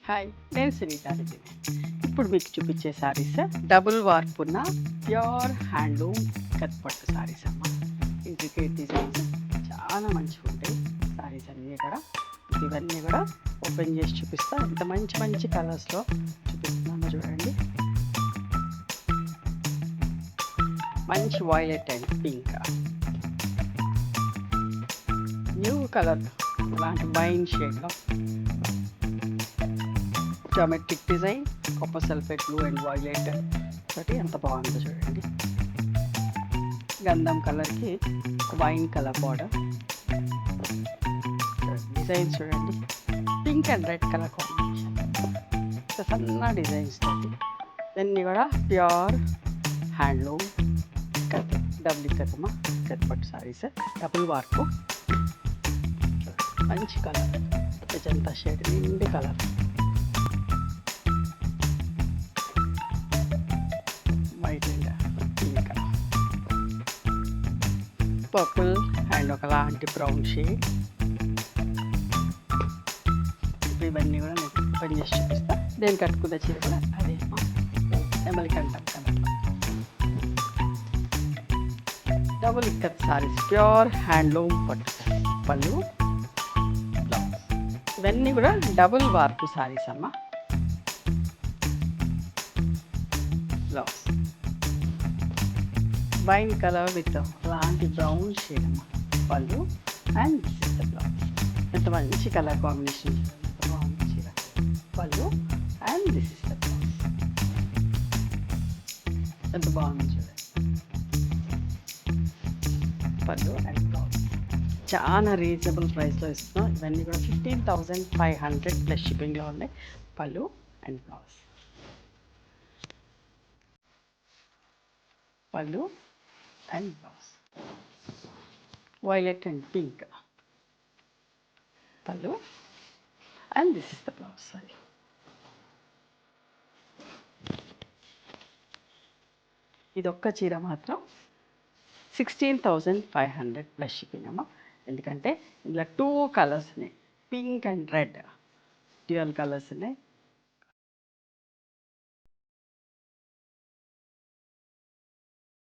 Hi, నేను సునీతారెడ్డి. ఇప్పుడు మీకు చూపించే శారీస్ డబుల్ వార్ప్ ఉన్న ప్యూర్ హ్యాండ్లూమ్ కత్పట్టు శారీస్ అమ్మ. ఇంట్రికేట్ డిజైన్స్ చాలా మంచిగా ఉంటాయి శారీస్ అన్నీ కూడా. ఇవన్నీ కూడా ఓపెన్ చేసి చూపిస్తా. ఇంత మంచి మంచి కలర్స్లో చూపిస్తున్నాను చూడండి. మంచి violet and pink, new colour ఇలాంటి వైన్ షేడ్లో geometric design, copper sulphate blue and violet తోటి ఎంత బాగుందో చూడండి. గంధం కలర్కి వైన్ కలర్ బార్డర్ డిజైన్స్ చూడండి. Pink and red colour combination, సన్న డిజైన్స్ తోటి ఇవన్నీ కూడా ప్యూర్ హ్యాండ్లూమ్ డబుల్ కర్మ కత్పట్టు సారీస్. డబుల్ వార్పు మంచి కలర్, మెజంతా షేడ్ నిండి colour, white and pink, purple and ఒకలాంటి బ్రౌన్ షేడ్. ఇవన్నీ కూడా నేను ఓపెన్ చేసి చూపిస్తా. నేను కట్టుకున్న చీర కూడా అదే నెమలి కంఠం colour double ikat saris, pure handloom పట్టు పళ్ళు బ్లౌజ్. ఇవన్నీ కూడా డబుల్ వార్పు సారీస్ అమ్మ. బ్లౌజ్ వైన్ కలర్ విత్ అలాంటి బ్రౌన్ షేడ్ అమ్మ. పళ్ళు and this is the blouse. ఎంత మంచి కలర్ కాంబినేషన్, బాగుంది చీర. పళ్ళు and this is the blouse. ఎంత బాగుంది చూడండి. పళ్ళు అండ్ బ్లౌజ్ చాలా రీజనబుల్ ప్రైస్లో ఇస్తున్నాం. ఇవన్నీ కూడా 15,500 ప్లస్ షిప్పింగ్లో ఉన్నాయి. పళ్ళు అండ్ బ్లౌజ్, పళ్ళు and blouse, violet and pink పళ్ళు and this is the blouse. Sorry, ఇది ఒక్క చీర మాత్రం 16,500 ప్లస్ షిప్పింగ్ అమ్మ. ఎందుకంటే ఇందులో 2 కలర్స్ ఉన్నాయి, pink and red dual colours ఉన్నాయి.